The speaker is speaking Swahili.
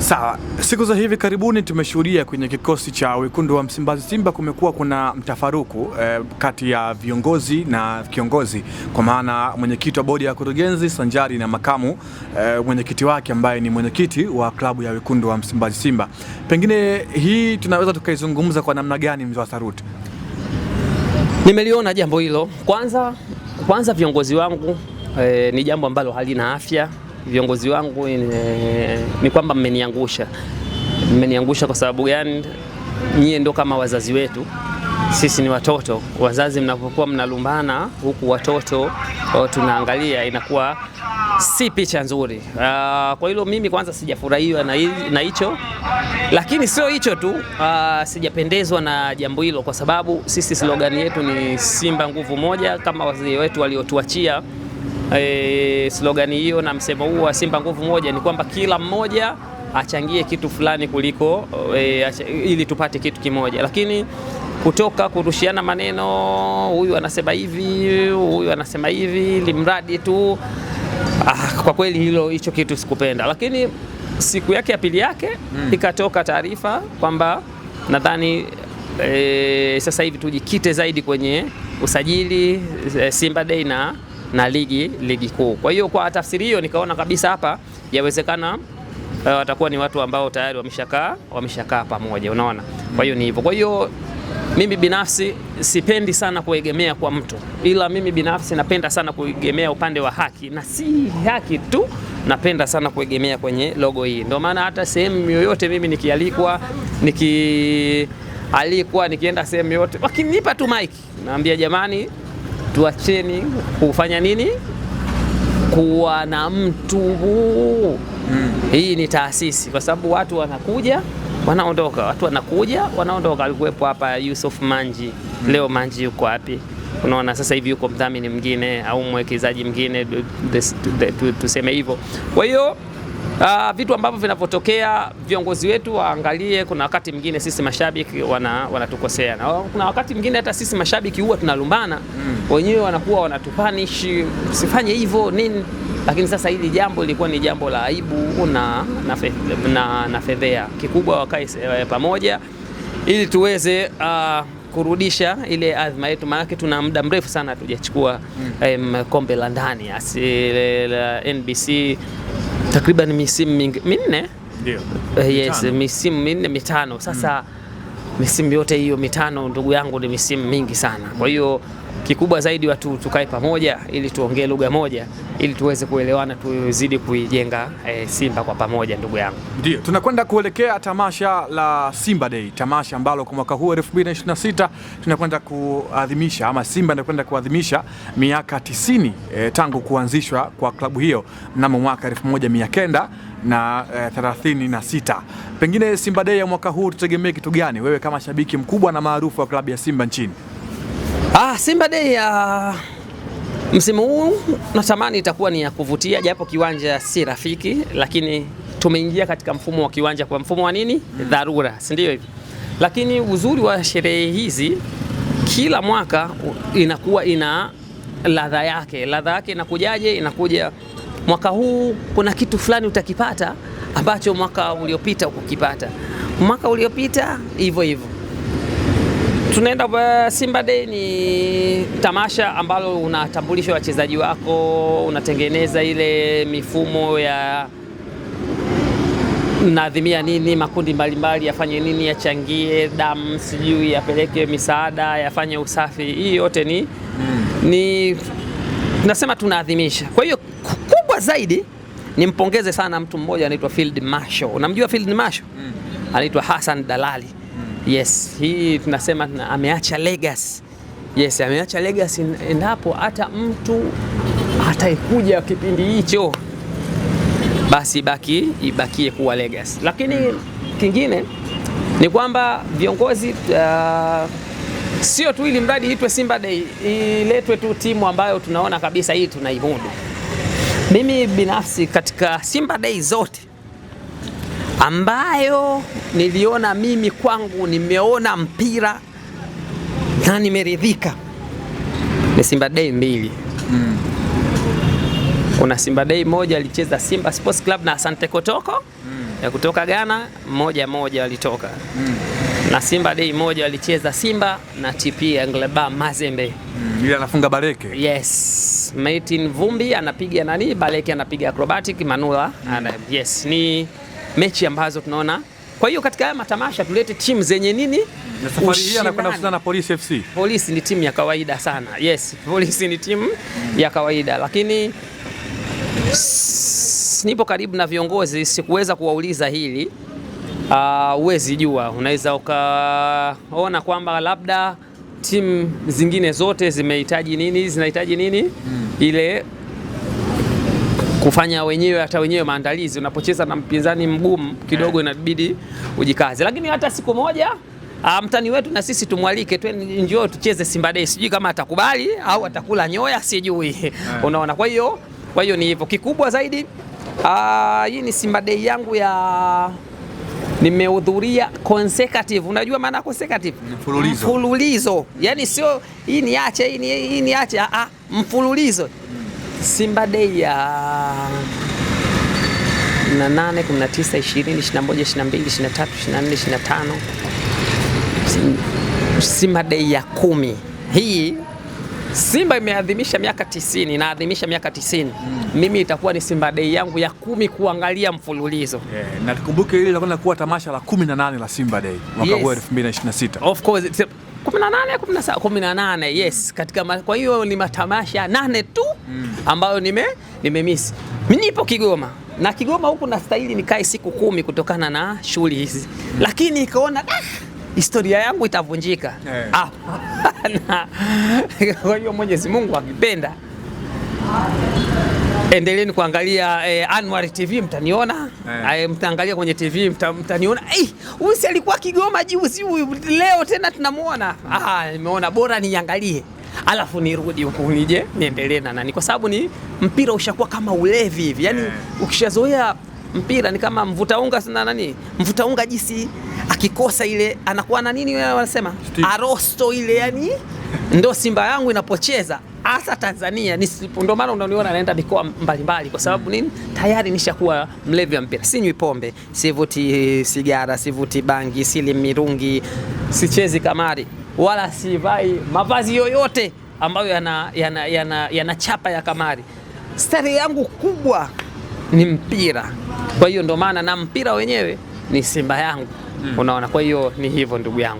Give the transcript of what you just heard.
Sawa, siku za hivi karibuni tumeshuhudia kwenye kikosi cha wekundu wa Msimbazi Simba kumekuwa kuna mtafaruku kati ya viongozi na kiongozi, kwa maana mwenyekiti wa bodi ya kurugenzi sanjari na makamu mwenyekiti wake ambaye ni mwenyekiti wa klabu ya wekundu wa Msimbazi Simba. Pengine hii tunaweza tukaizungumza kwa namna gani, mzee wa Saruti? Nimeliona jambo hilo. Kwanza viongozi wangu ni jambo ambalo halina afya. Viongozi wangu ni kwamba mmeniangusha kwa sababu gani? Nyie ndo kama wazazi wetu, sisi ni watoto. Wazazi mnapokuwa mnalumbana huku watoto tunaangalia, inakuwa si picha nzuri. Kwa hilo mimi kwanza sijafurahiwa na hicho, lakini sio hicho tu, sijapendezwa na jambo hilo kwa sababu sisi slogan yetu ni Simba nguvu moja, kama wazee wetu waliotuachia slogani hiyo na msemo huo wa Simba nguvu moja, ni kwamba kila mmoja achangie kitu fulani kuliko ili tupate kitu kimoja. Lakini kutoka kurushiana maneno, huyu anasema hivi, huyu anasema hivi, limradi tu, kwa kweli hicho kitu sikupenda. Lakini siku yake ya pili yake ikatoka taarifa kwamba nadhani sasa hivi tujikite zaidi kwenye usajili Simba Day na ligi kuu. Kwa hiyo kwa tafsiri hiyo nikaona kabisa hapa yawezekana watakuwa ni watu ambao tayari wameshakaa pamoja, unaona. Kwa hiyo ni hivyo. Kwa hiyo mimi binafsi sipendi sana kuegemea kwa mtu, ila mimi binafsi napenda sana kuegemea upande wa haki, na si haki tu, napenda sana kuegemea kwenye logo hii. Ndio maana hata sehemu yoyote mimi nikienda sehemu yote, wakinipa tu mic naambia jamani, tuacheni kufanya nini, kuwa na mtu Hii ni taasisi, kwa sababu watu wanakuja wanaondoka, wanaondoka. Alikuwepo hapa Yusuf Manji, leo Manji yuko wapi? Unaona, sasa hivi yuko mdhamini mwingine au mwekezaji mwingine, tuseme hivyo. Kwa hiyo vitu ambavyo vinavyotokea, viongozi wetu waangalie. Kuna wakati mwingine sisi mashabiki wanatukosea, na kuna wakati mwingine hata sisi mashabiki huwa tunalumbana wenyewe, wanakuwa wanatupanish, usifanye hivyo nini. Lakini sasa hili jambo lilikuwa ni jambo la aibu na fedhea. Kikubwa wakae pamoja ili tuweze kurudisha ile azma yetu, maana tuna muda mrefu sana tujachukua kombe la ndani la NBC, takriban misimu minne. Ndio. Yes, misimu minne mitano. Sasa misimu yote hiyo mitano, ndugu yangu, ni misimu mingi sana. Kwa hiyo kikubwa zaidi watu tukae pamoja ili tuongee lugha moja, ili tuweze kuelewana, tuzidi kuijenga Simba kwa pamoja, ndugu yangu. Ndio, tunakwenda kuelekea tamasha la Simba Day, tamasha ambalo kwa mwaka huu 2026 tunakwenda kuadhimisha, ama Simba inakwenda kuadhimisha miaka 90 tangu kuanzishwa kwa klabu hiyo mnamo mwaka 1936. Pengine Simba Day ya mwaka huu tutegemee kitu gani, wewe kama shabiki mkubwa na maarufu wa klabu ya Simba nchini? Simba Day ya msimu huu natamani itakuwa ni ya kuvutia, japo kiwanja si rafiki, lakini tumeingia katika mfumo wa kiwanja, kwa mfumo wa nini? Dharura, si ndio hivi? Lakini uzuri wa sherehe hizi, kila mwaka inakuwa ina ladha yake. Ladha yake inakujaje? Inakuja mwaka huu kuna kitu fulani utakipata ambacho mwaka uliopita ukukipata, mwaka uliopita hivyo hivyo. Tunaenda Simba Day, ni tamasha ambalo unatambulisha wachezaji wako, unatengeneza ile mifumo ya naadhimia nini, makundi mbalimbali yafanye nini, yachangie damu, sijui yapeleke misaada, yafanye usafi. Hii yote ni tunasema tunaadhimisha. Kwa hiyo kubwa zaidi nimpongeze sana mtu mmoja anaitwa Field Marshal. Unamjua Field Marshal? Anaitwa Hassan Dalali. Yes, hii tunasema ameacha legacy. Yes, ameacha legacy, endapo hata mtu ataikuja kipindi hicho, basi ibakie kuwa legacy. Lakini kingine ni kwamba viongozi sio tu ili mradi itwe Simba Day, iletwe tu timu ambayo tunaona kabisa hii tunaimudu. Mimi binafsi katika Simba Day zote ambayo niliona mimi kwangu, nimeona mpira na nimeridhika, ni Simba Day 2. Kuna Simba Day moja alicheza Simba Sports Club na Asante Kotoko, kutoka Ghana 1-1 walitoka. Na Simba Day moja walicheza Simba na TP Engleba Mazembe. Ile anafunga Baleke. Yes. Martin Vumbi anapiga nani? Baleke anapiga acrobatic Manula. Yes, ni mechi ambazo tunaona. Kwa hiyo katika haya matamasha tulete timu zenye nini? Na safari hii anakwenda kucheza na Police FC. Police ni timu ya kawaida sana. Yes, Police ni timu ya kawaida, lakini nipo karibu na viongozi, sikuweza kuwauliza hili. Uwezi jua, unaweza ukaona kwamba labda timu zingine zote zinahitaji nini ile kufanya wenyewe, hata wenyewe maandalizi. Unapocheza na mpinzani mgumu kidogo inabidi ujikaze, lakini hata siku moja mtani wetu na sisi tumwalike njoo tucheze Simba Day. Sijui kama atakubali au atakula nyoya, sijui. Unaona, kwa hiyo ni hivyo. Kikubwa zaidi, hii ni Simba Day yangu ya nimehudhuria consecutive. Unajua maana consecutive? Mfululizo. Yani sio hii niache, mfululizo. Simba Day ya 8, 19, 20, 21, 22, 23, 24, 25. Simba Day ya 10. Hii Simba imeadhimisha miaka 90, naadhimisha miaka 90. Mimi itakuwa ni Simba Day yangu ya 10 kuangalia mfululizo. Na tukumbuke hili litakwenda kuwa tamasha la 18 la Simba Day mwaka huu 2026. Of course 18, yes, kwa hiyo ni matamasha 8 tu ambayo nimemiss. Mimi nipo Kigoma, na Kigoma huku nastahili nikae siku 10 kutokana na shughuli hizi. Lakini nikaona historia yangu itavunjika. Kwa hiyo Mwenyezi Mungu akipenda, endeleeni kuangalia Anwar TV, mtaniona. Mtaangalia kwenye TV, mtaniona. Huyu si alikuwa Kigoma juzi, huyu leo tena tunamuona. Nimeona bora niangalie, alafu nirudi huko nije niendelee na nani, kwa sababu ni mpira ushakuwa kama ulevi hivi. Yani ukishazoea mpira ni kama mvuta unga na nani, mvuta unga jinsi akikosa ile anakuwa na nini wanasema arosto ile, yani ndo Simba yangu inapocheza hasa Tanzania, ndio maana unaniona naenda mikoa mbalimbali, kwa sababu nini? Tayari nishakuwa mlevi wa mpira. Sinywi pombe, sivuti sigara, sivuti bangi, sili mirungi, sichezi kamari, wala sivai mavazi yoyote ambayo yana chapa ya kamari. Stari yangu kubwa ni mpira. Kwa hiyo ndio maana na mpira wenyewe ni Simba yangu. Unaona, kwa hiyo ni hivyo ndugu yangu.